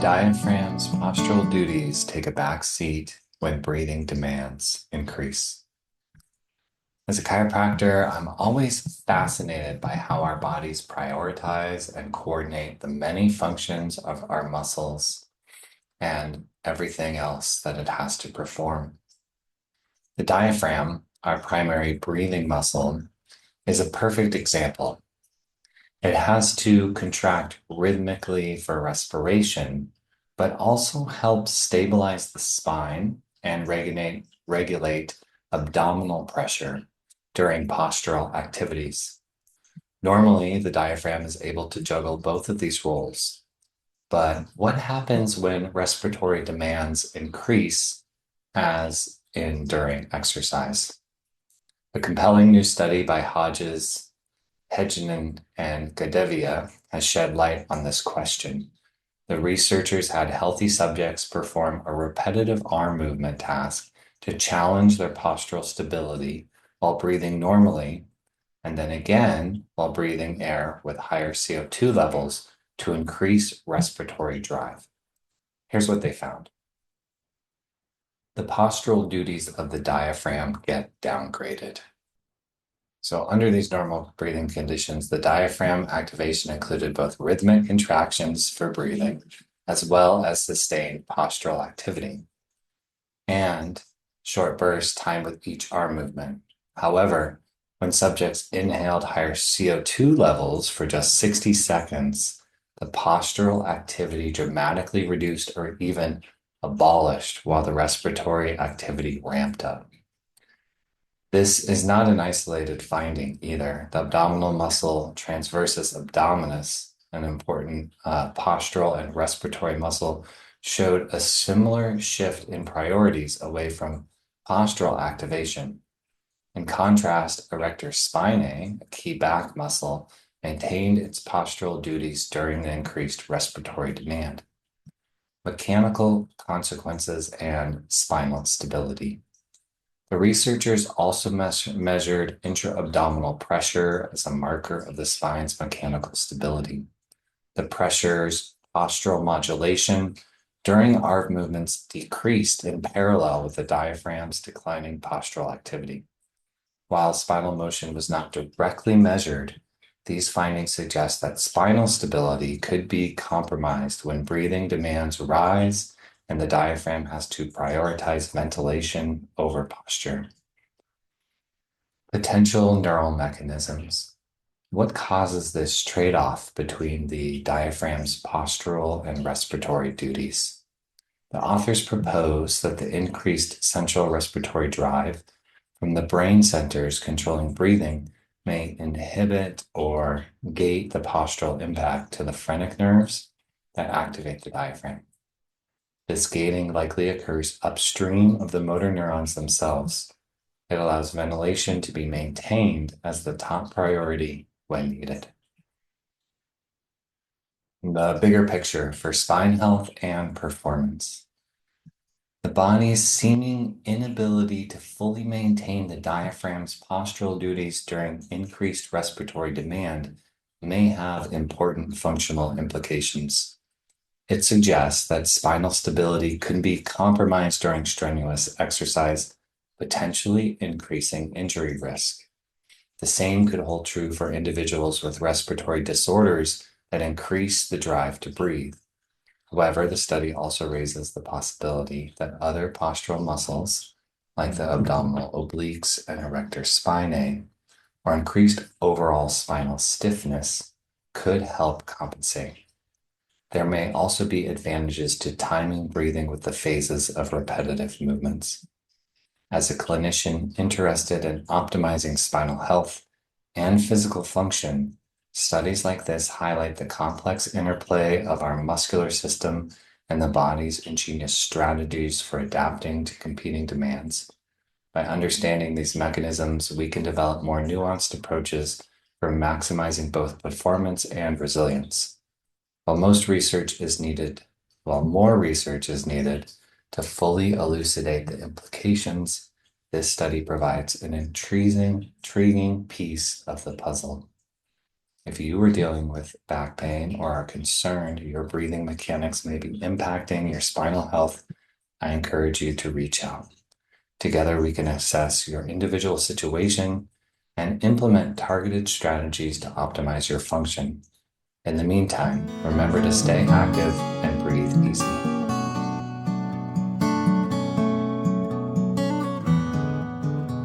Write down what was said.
Diaphragm's postural duties take a back seat when breathing demands increase. As a chiropractor, I'm always fascinated by how our bodies prioritize and coordinate the many functions of our muscles and everything else that it has to perform. The diaphragm, our primary breathing muscle, is a perfect example. It has to contract rhythmically for respiration, but also helps stabilize the spine and regulate abdominal pressure during postural activities. Normally, the diaphragm is able to juggle both of these roles. But what happens when respiratory demands increase, as in during exercise? A compelling new study by Hodges, Hedgeman, and Gadevia has shed light on this question. The researchers had healthy subjects perform a repetitive arm movement task to challenge their postural stability while breathing normally, and then again while breathing air with higher CO2 levels to increase respiratory drive. Here's what they found. The postural duties of the diaphragm get downgraded. So under these normal breathing conditions, the diaphragm activation included both rhythmic contractions for breathing, as well as sustained postural activity, and short burst time with each arm movement. However, when subjects inhaled higher CO2 levels for just 60 seconds, the postural activity dramatically reduced or even abolished while the respiratory activity ramped up. This is not an isolated finding either. The abdominal muscle transversus abdominis, an important postural and respiratory muscle, showed a similar shift in priorities away from postural activation. In contrast, erector spinae, a key back muscle, maintained its postural duties during the increased respiratory demand. Mechanical consequences and spinal stability. The researchers also measured intra-abdominal pressure as a marker of the spine's mechanical stability. The pressure's postural modulation during arm movements decreased in parallel with the diaphragm's declining postural activity. While spinal motion was not directly measured, these findings suggest that spinal stability could be compromised when breathing demands rise and the diaphragm has to prioritize ventilation over posture. Potential neural mechanisms. What causes this trade-off between the diaphragm's postural and respiratory duties? The authors propose that the increased central respiratory drive from the brain centers controlling breathing may inhibit or gate the postural impact to the phrenic nerves that activate the diaphragm. This gating likely occurs upstream of the motor neurons themselves. It allows ventilation to be maintained as the top priority when needed. The bigger picture for spine health and performance. The body's seeming inability to fully maintain the diaphragm's postural duties during increased respiratory demand may have important functional implications. It suggests that spinal stability could be compromised during strenuous exercise, potentially increasing injury risk. The same could hold true for individuals with respiratory disorders that increase the drive to breathe. However, the study also raises the possibility that other postural muscles, like the abdominal obliques and erector spinae, or increased overall spinal stiffness, could help compensate. There may also be advantages to timing breathing with the phases of repetitive movements. As a clinician interested in optimizing spinal health and physical function, studies like this highlight the complex interplay of our muscular system and the body's ingenious strategies for adapting to competing demands. By understanding these mechanisms, we can develop more nuanced approaches for maximizing both performance and resilience. While more research is needed to fully elucidate the implications, this study provides an intriguing piece of the puzzle. If you are dealing with back pain or are concerned your breathing mechanics may be impacting your spinal health, I encourage you to reach out. Together, we can assess your individual situation and implement targeted strategies to optimize your function. In the meantime, remember to stay active and breathe easy.